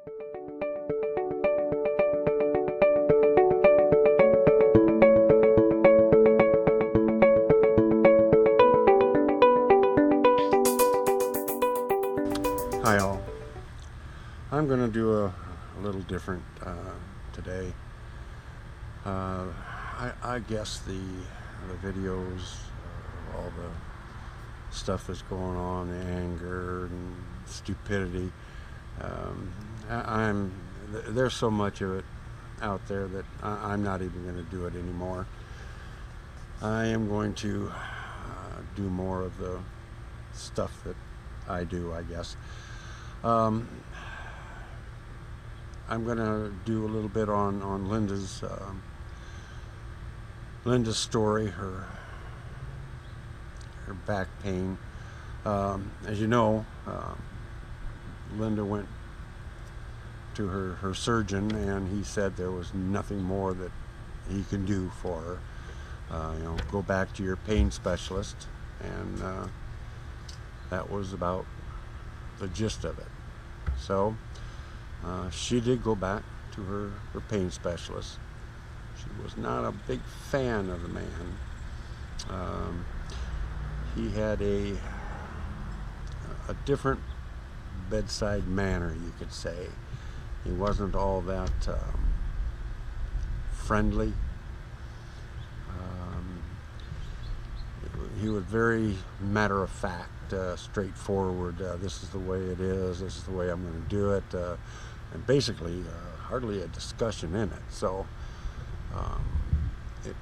Hi all. I'm going to do a little different today. I guess the videos, all the stuff that's going on, the anger and stupidity, there's so much of it out there that I'm not even going to do it anymore. I am going to do more of the stuff that I do, I guess. I'm going to do a little bit on Linda's story, her back pain. As you know, Linda went to her surgeon, and he said there was nothing more that he can do for her. Go back to your pain specialist, and that was about the gist of it. So she did go back to her pain specialist. She was not a big fan of the man. He had a different bedside manner, you could say. He wasn't all that friendly. He was very matter of fact, straightforward. This is the way it is. This is the way I'm going to do it, and basically hardly a discussion in it. So it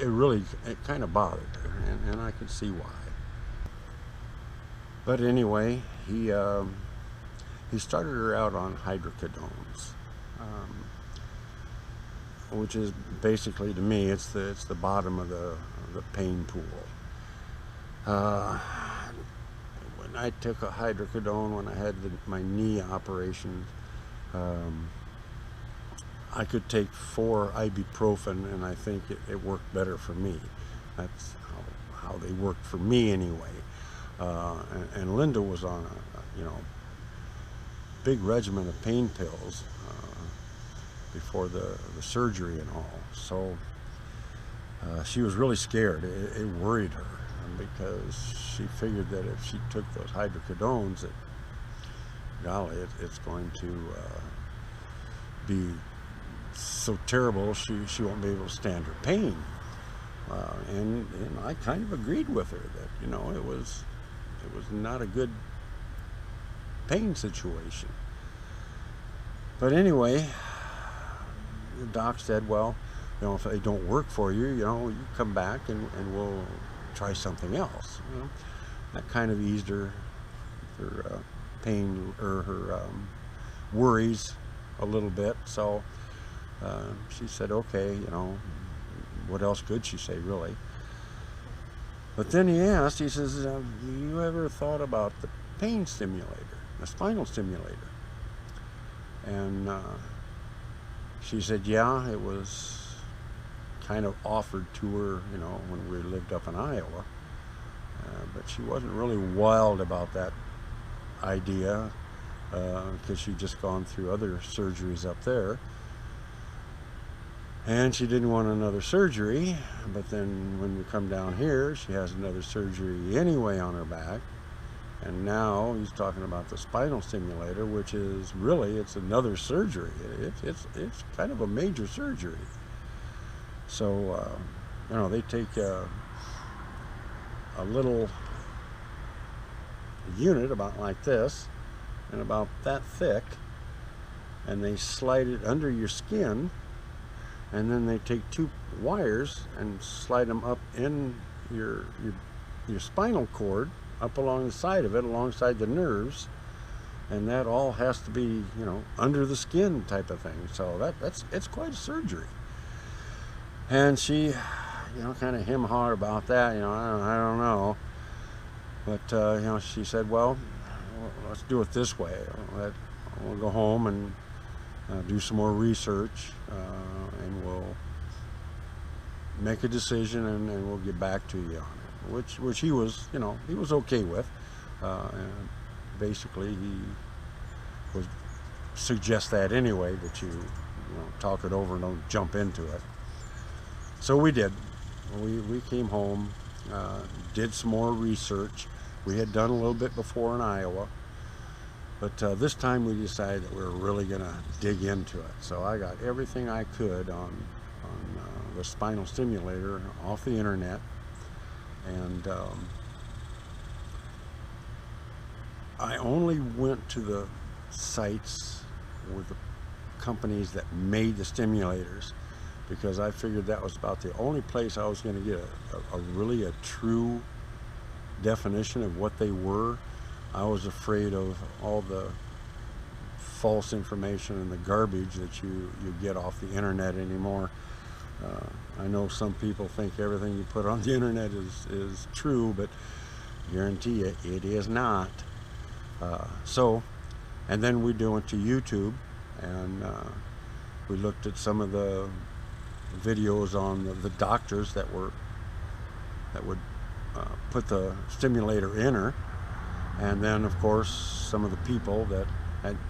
really kind of bothered her, and I could see why. But anyway, he started her out on hydrocodones, which is basically, to me, it's the bottom of the pain pool. When I took a hydrocodone when I had my knee operation, I could take 4 ibuprofen, and I think it worked better for me. That's how they worked for me anyway. And Linda was on a big regimen of pain pills before the surgery and all. So she was really scared. It worried her, because she figured that if she took those hydrocodones, that, golly, it's going to be so terrible she won't be able to stand her pain. And I kind of agreed with her that it was not a good pain situation. But anyway, the doc said, well, if they don't work for you, you come back and we'll try something else. That kind of eased her pain, or her worries a little bit. So she said, okay, what else could she say, really? But then he says, have you ever thought about the pain stimulator, the spinal stimulator? And she said, yeah, it was kind of offered to her, when we lived up in Iowa. But she wasn't really wild about that idea, because she'd just gone through other surgeries up there. And she didn't want another surgery, but then when we come down here, she has another surgery anyway on her back. And now he's talking about the spinal stimulator, which is really, it's another surgery. It's kind of a major surgery. So, they take a little unit about like this, and about that thick, and they slide it under your skin, and then they take 2 wires and slide them up in your spinal cord, up along the side of it, alongside the nerves, and that all has to be, under the skin type of thing. So it's quite a surgery. And she, kind of hem-hawed about that. I don't know. But she said, well, let's do it this way. We'll go home and do some more research, and we'll make a decision, and we'll get back to you on it. Which he was, he was okay with. And basically, would suggest that anyway, that you know, talk it over and don't jump into it. So we did. We came home, did some more research. We had done a little bit before in Iowa, but this time we decided that we were really going to dig into it. So I got everything I could on the spinal stimulator off the internet, and I only went to the sites with the companies that made the stimulators, because I figured that was about the only place I was going to get a really true definition of what they were. I was afraid of all the false information and the garbage that you get off the internet anymore. I know some people think everything you put on the internet is true, but guarantee you it is not. And then we went to YouTube, and we looked at some of the videos on the doctors that would put the stimulator in her, and then of course some of the people that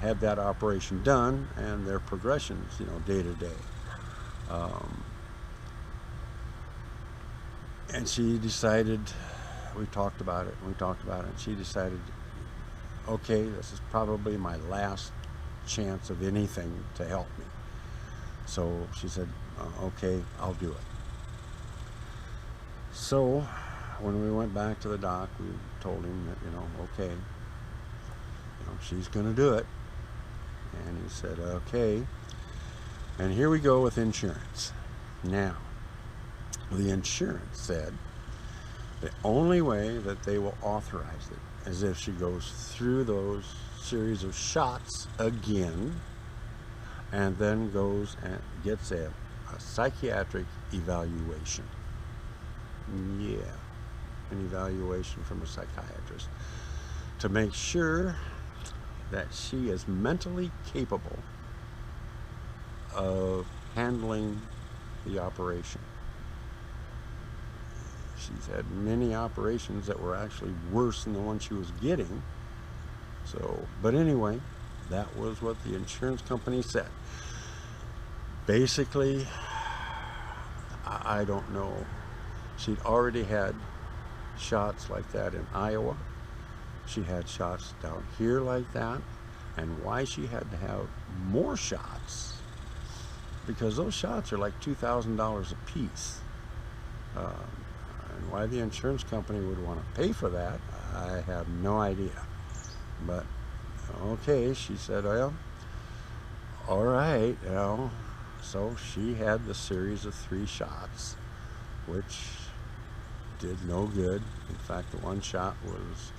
had that operation done and their progressions, you know, day to day. And she decided, we talked about it, and she decided, okay, this is probably my last chance of anything to help me. So she said, okay, I'll do it. So when we went back to the doc, we told him that, you know, okay, you know, she's going to do it. And he said, okay. And here we go with insurance. Now, the insurance said the only way that they will authorize it is if she goes through those series of shots again, and then goes and gets a psychiatric evaluation. Yeah, an evaluation from a psychiatrist to make sure that she is mentally capable of handling the operation. She's had many operations that were actually worse than the one she was getting. So, but anyway, that was what the insurance company said. Basically, I don't know. She'd already had shots like that in Iowa. She had shots down here like that. And why she had to have more shots, because those shots are like $2,000 a piece. And why the insurance company would want to pay for that, I have no idea. But okay, she said, well, all right, you know. So she had the series of 3 shots, which did no good. In fact, the one shot was,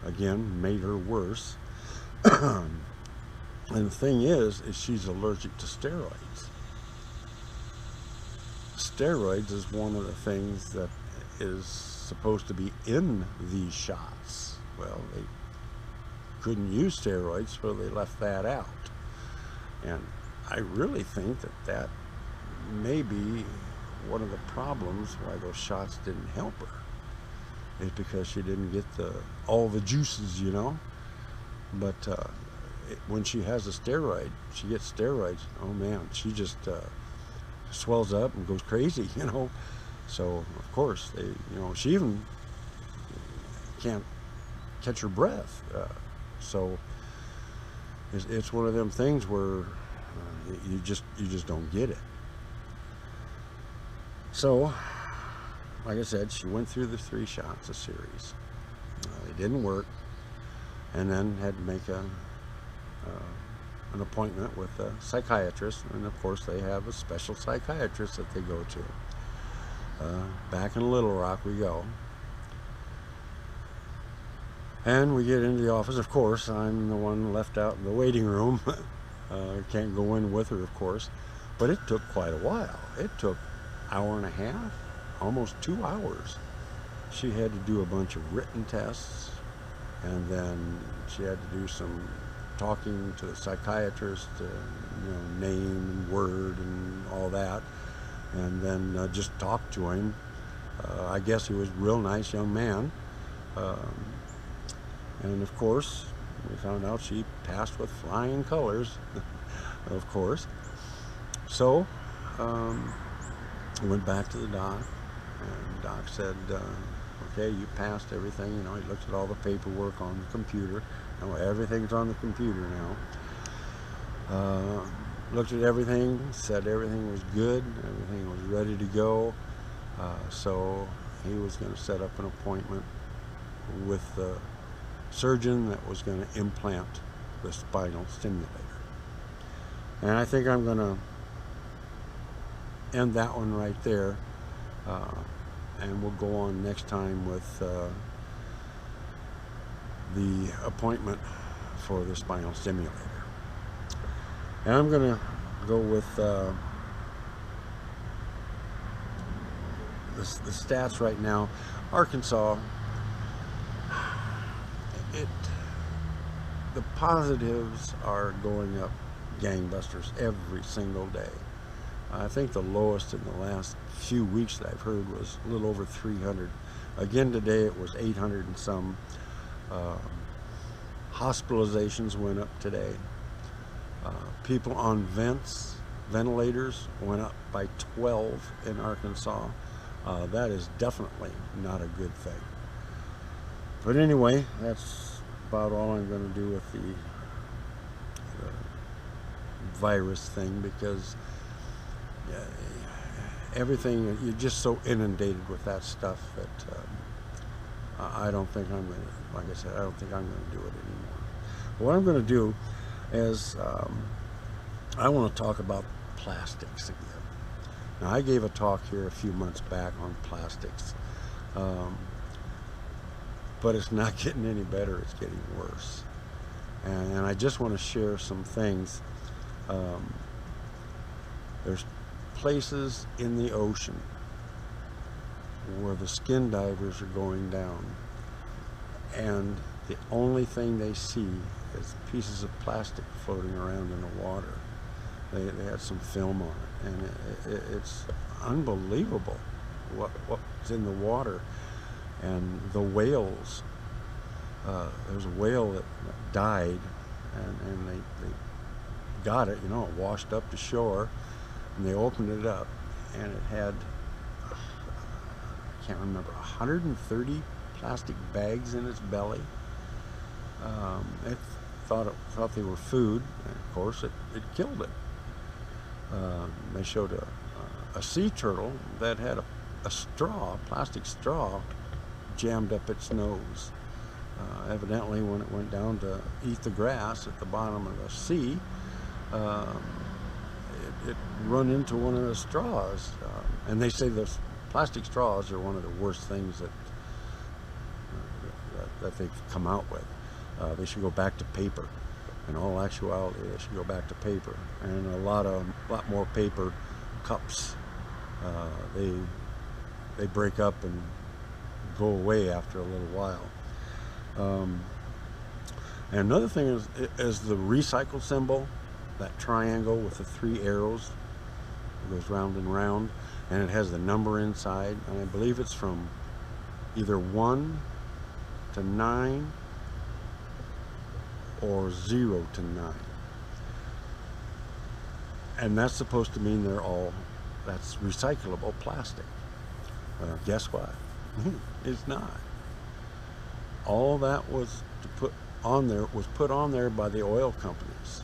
again, made her worse. And the thing is she's allergic to steroids. Steroids is one of the things that is supposed to be in these shots. Well, they couldn't use steroids, so they left that out. And I really think that may be one of the problems why those shots didn't help her, is because she didn't get all the juices, you know. But when she has a steroid, she gets steroids, oh man, she just swells up and goes crazy, you know. So of course they, you know, she even can't catch her breath. So it's one of them things where you just don't get it. So, like I said, she went through the 3 shots a series. They didn't work, and then had to make an appointment with a psychiatrist, and of course they have a special psychiatrist that they go to. Back in Little Rock we go. And we get into the office. Of course, I'm the one left out in the waiting room. Can't go in with her, of course. But it took quite a while. It took an hour and a half, almost 2 hours. She had to do a bunch of written tests, and then she had to do some talking to the psychiatrist, you know, name and word and all that, and then just talk to him. I guess he was a real nice young man. And of course, We found out she passed with flying colors, of course. So I went back to the doc, and Doc said, okay, you passed everything. You know, he looked at all the paperwork on the computer. You know, everything's on the computer now. Looked at everything, said everything was good, everything was ready to go. So he was going to set up an appointment with the surgeon that was going to implant the spinal stimulator. And I think I'm going to end that one right there, and we'll go on next time with the appointment for the spinal stimulator. And I'm going to go with the stats right now. Arkansas, the positives are going up gangbusters every single day. I think the lowest in the last few weeks that I've heard was a little over 300. Again today it was 800 and some. Hospitalizations went up today. People on ventilators went up by 12 in Arkansas. That is definitely not a good thing. But anyway, that's about all I'm going to do with the virus thing, because everything, you're just so inundated with that stuff that I don't think I'm going to, like I said, I don't think I'm going to do it anymore. But what I'm going to do is I want to talk about plastics again. Now, I gave a talk here a few months back on plastics, but it's not getting any better, it's getting worse. And I just want to share some things. There's places in the ocean where the skin divers are going down, and the only thing they see is pieces of plastic floating around in the water. They had some film on it, and it's unbelievable what's in the water. And the whales, there's a whale that died, and they got it, you know, it washed up to shore, and they opened it up, and it had, I can't remember, 130 plastic bags in its belly. It thought they were food, and of course it killed it. They showed a sea turtle that had a straw, plastic straw, jammed up its nose. Evidently, when it went down to eat the grass at the bottom of the sea, it run into one of the straws. And they say the plastic straws are one of the worst things that they've come out with. They should go back to paper. In all actuality, they should go back to paper, and a lot more paper cups. They break up and go away after a little while. And another thing is the recycle symbol, that triangle with the 3 arrows. It goes round and round, and it has the number inside, and I believe it's from either 1 to 9 or 0 to 9. And that's supposed to mean that's recyclable plastic. Guess what? It's not. All that was put on there by the oil companies.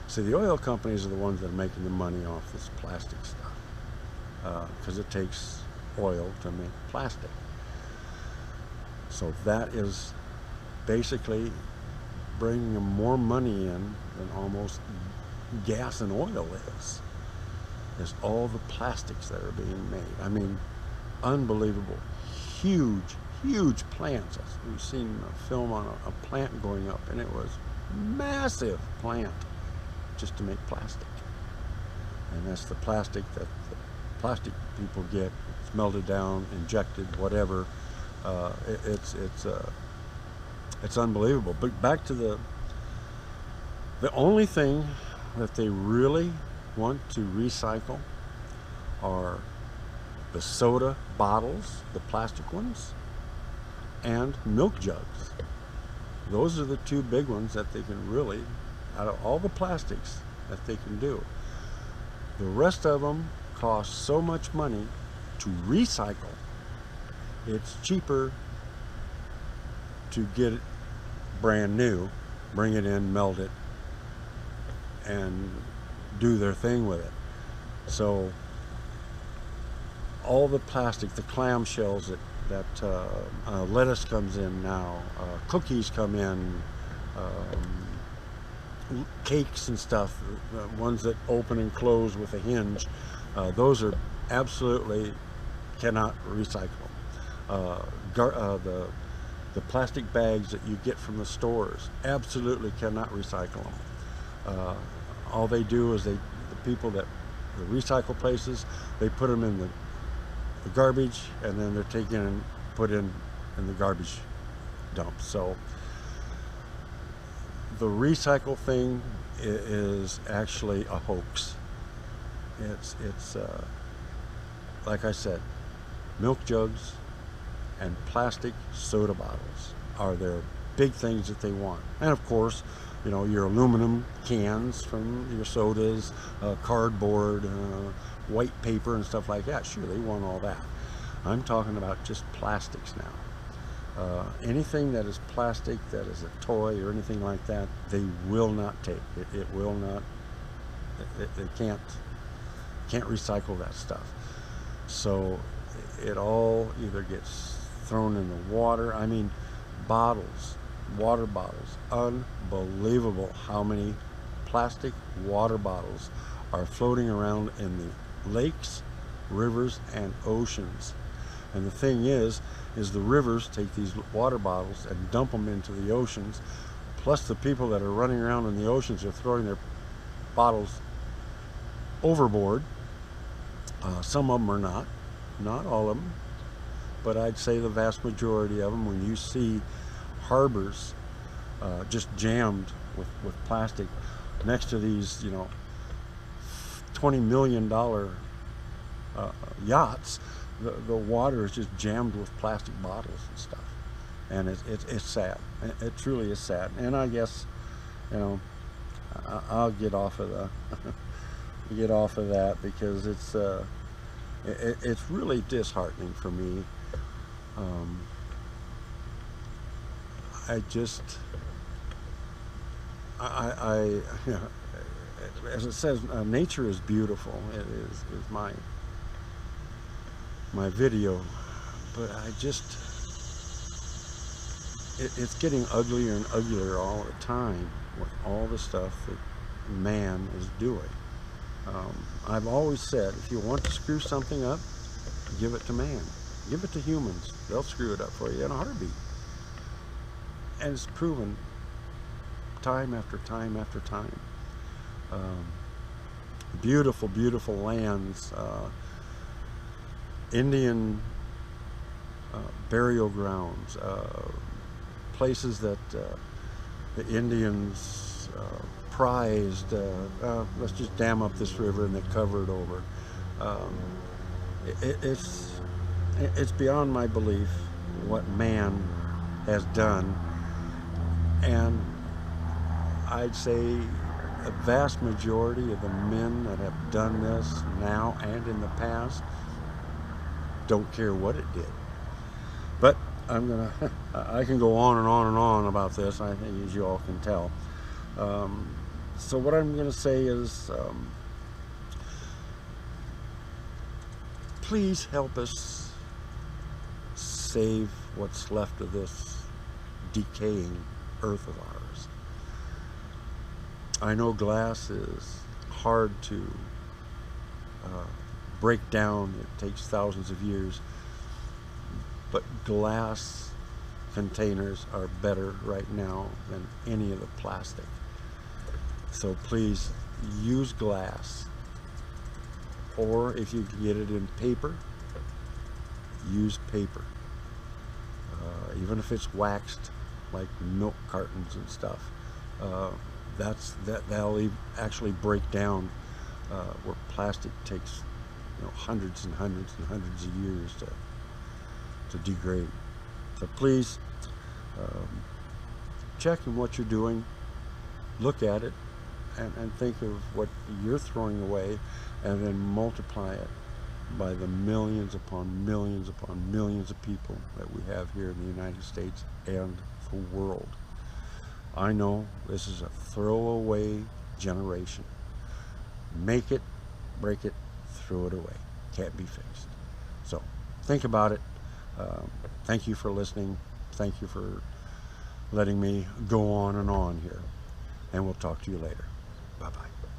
See, the oil companies are the ones that are making the money off this plastic stuff, because it takes oil to make plastic. So that is basically bringing them more money in than almost gas and oil is. There's all the plastics that are being made. I mean, unbelievable, huge plants. We've seen a film on a plant going up, and it was massive plant just to make plastic. And that's the plastic that the plastic people get. It's melted down, injected, whatever. It's unbelievable. But back to the only thing that they really want to recycle are the soda bottles, the plastic ones, and milk jugs. those are the two big ones that they can really, out of all the plastics that they can do. The rest of them cost so much money to recycle. It's cheaper to get it brand new, bring it in, melt it, and do their thing with it. So all the plastic, the clamshells that lettuce comes in now, cookies come in, cakes and stuff, ones that open and close with a hinge, those are absolutely cannot recycle. The plastic bags that you get from the stores absolutely cannot recycle them. All they do is the recycle places, they put them in the garbage, and then they're taken and put in the garbage dump. So the recycle thing is actually a hoax. It's like I said, milk jugs and plastic soda bottles are their big things that they want. And of course, you know, your aluminum cans from your sodas, cardboard, white paper and stuff like that. Sure, they want all that. I'm talking about just plastics now. Anything that is plastic, that is a toy or anything like that, they will not take. It will not. They can't recycle that stuff. So it all either gets thrown in the water. I mean, bottles, water bottles. Unbelievable how many plastic water bottles are floating around in the lakes, rivers, and oceans. And the thing is the rivers take these water bottles and dump them into the oceans, plus the people that are running around in the oceans are throwing their bottles overboard. Some of them are not all of them, but I'd say the vast majority of them. When you see harbors just jammed with plastic next to these, you know, $20 million yachts, the water is just jammed with plastic bottles and stuff, and it's sad. It truly is sad. And I guess, you know, I'll get off of that because it's really disheartening for me. You know, as it says, nature is beautiful. It is my video, but it's getting uglier and uglier all the time with all the stuff that man is doing. I've always said, if you want to screw something up, give it to man. Give it to humans. They'll screw it up for you in a heartbeat. And it's proven time after time after time. Beautiful, beautiful lands, Indian burial grounds, places that the Indians prized. Let's just dam up this river and they cover it over. It's beyond my belief what man has done, and I'd say a vast majority of the men that have done this now and in the past don't care what it did. But I can go on and on and on about this, I think, as you all can tell. So what I'm gonna say is, please help us save what's left of this decaying earth of ours. I know glass is hard to break down. It takes thousands of years, but glass containers are better right now than any of the plastic. So please use glass, or if you can get it in paper, use paper. Even if it's waxed, like milk cartons and stuff, that'll actually break down, where plastic takes, you know, hundreds and hundreds and hundreds of years to degrade. So please checking what you're doing. Look at it and think of what you're throwing away, and then multiply it by the millions upon millions upon millions of people that we have here in the United States and the world. I know this is a throwaway generation. Make it, break it, throw it away. Can't be fixed. So think about it. Thank you for listening. Thank you for letting me go on and on here. And we'll talk to you later. Bye-bye.